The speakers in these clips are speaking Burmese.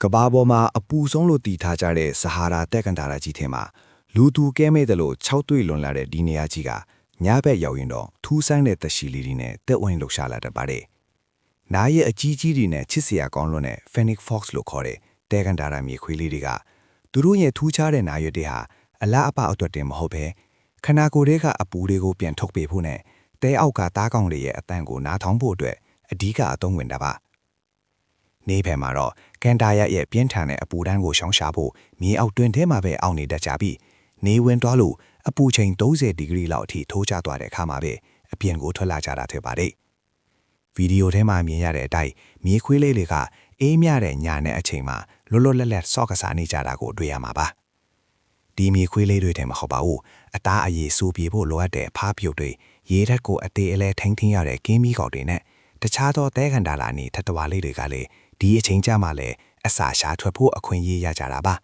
ကဘာပေါ်မှာအပူဆုံးလို့တည်ထားကြတဲ့ဆဟာရာတက်ကန်တာရာကြီးထဲမှာလူသူကဲမဲ့တယ်လို့၆တွေ့လွန်လာတဲ့ဒီနေရာကြီးကညဘက်ရောက်ရင်တော့ထူးဆန်းတဲ့သက်ရှိလေးတွေနဲ့တက်ဝင်းလှူရှာလာတတ်ပါတယ်။နားရဲ့အကြီးကြီးတွေနဲ့ချစ်စရာကောင်းလွန်းတဲ့ Phoenix Fox လို့ခေါ်တဲ့တက်ကန်တာရာမြေခွေးလေးတွေကသူတို့ရဲ့ထူးခြားတဲ့နားရွက်တွေဟာအလားအပအတွက်တင်မဟုတ်ပဲခနာကိုယ်တွေကအပူတွေကိုပြန်ထုတ်ပေးဖို့နဲ့တဲအောက်ကသားကောင်တွေရဲ့အတန်ကိုနားထောင်ဖို့အတွက်အဓိကအသုံးဝင်တာပါ။နေဖယ်မှာတော့ကန်တာရဲ့ပြင်းထန်တဲ့အပူတန်းကိုရှောင်ရှားဖို့မြေအောက်တွင်ထဲမှာပဲအောင်းနေတတ်ကြပြီးနေဝင်သွားလို့အပူချိန်30ဒီဂရီလောက်အထိထိုးကျသွားတဲ့အခါမှာပဲအပြင်ကိုထွက်လာကြတာဖြစ်ပါတယ်။ဗီဒီယိုထဲမှာမြင်ရတဲ့အတိုင်းမြေခွေးလေးတွေကအေးမြတဲ့ညာနဲ့အချိန်မှာလွတ်လွတ်လပ်လပ်ဆော့ကစားနေကြတာကိုတွေ့ရမှာပါ။ဒီမြေခွေးလေးတွေထဲမှာဟုတ်ပါဘူးအသားအရည်စူပြေဖို့လိုအပ်တဲ့ဖားပြုတ်တွေရေဓာတ်ကိုအသေးအလဲထိန်းသိမ်းရတဲ့ကင်းမီကောက်တွေနဲ့တခြားသောတဲခန္ဓာလာနေထထဝါလေးတွေကလည်းဒီအချိန်ကြမှာလည်းအစာရှာထွက်ဖို့အခွင့်အရေးရကြတာပါ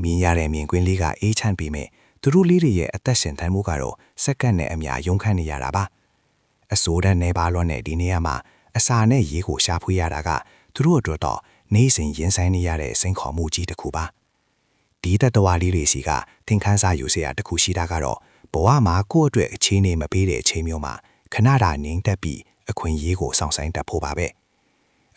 မြင်ရတဲ့မြင်ကွင်းလေးကအေးချမ်းပြီးမြဲသူတို့လေးတွေရဲ့အသက်ရှင်သန်မှုကတော့စက္ကန့်နဲ့အများရုန်းခန့်နေရတာပါအစိုးရနေပါလို့နဲ့ဒီနေရာမှာအစာနဲ့ရေကိုရှာဖွေရတာကသူတို့အတွက်တော့နေစဉ်ရင်ဆိုင်နေရတဲ့စိန်ခေါ်မှုကြီးတစ်ခုပါဒီတတဝါလေးတွေစီကသင်ခန်းစာယူစရာတစ်ခုရှိတာကတော့ဘဝမှာကိုယ့်အတွက်အခြေအနေမပေးတဲ့အချိန်မျိုးမှာခဏတာငြိမ်သက်ပြီးအခွင့်အရေးကိုစောင့်ဆိုင်တတ်ဖို့ပါပဲ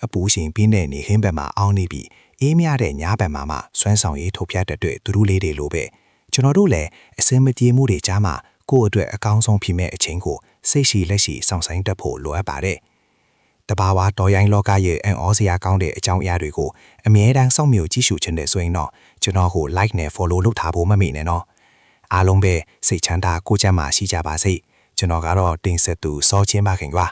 အပူရှင်ပြင်းတဲ့နေခင်းဘက်မှာအောင်းနေပြီးအေးမြတဲ့ညဘက်မှာမှစွမ်းဆောင်ရေးထုတ်ပြတဲ့အတွက်သူတို့လေးတွေလိုပဲကျွန်တော်တို့လည်းအစင်မပြေမှုတွေကြားမှာကိုယ့်အတွက်အကောင်းဆုံးဖြစ်မဲ့အချိန်ကိုစိတ်ရှိလက်ရှိစောင့်ဆိုင်တတ်ဖို့လိုအပ်ပါတယ်တဘာဝတော်ရိုင်းလောကရဲ့အံ့ဩစရာကောင်းတဲ့အကြောင်းအရာတွေကိုအမြဲတမ်းစောင့်မျှော်ကြည့်ရှုခြင်းတဲ့ဆိုရင်တော့ကျွန်တော်ကို like နဲ့ follow လုပ်ထားဖို့မမေ့နဲ့နော်အားလုံးပဲစိတ်ချမ်းသာကိုယ်ကျန်းမာရှိကြပါစေကျွန်တော်ကတော့တင်ဆက်သူစောချင်းပါခင်ဗျာ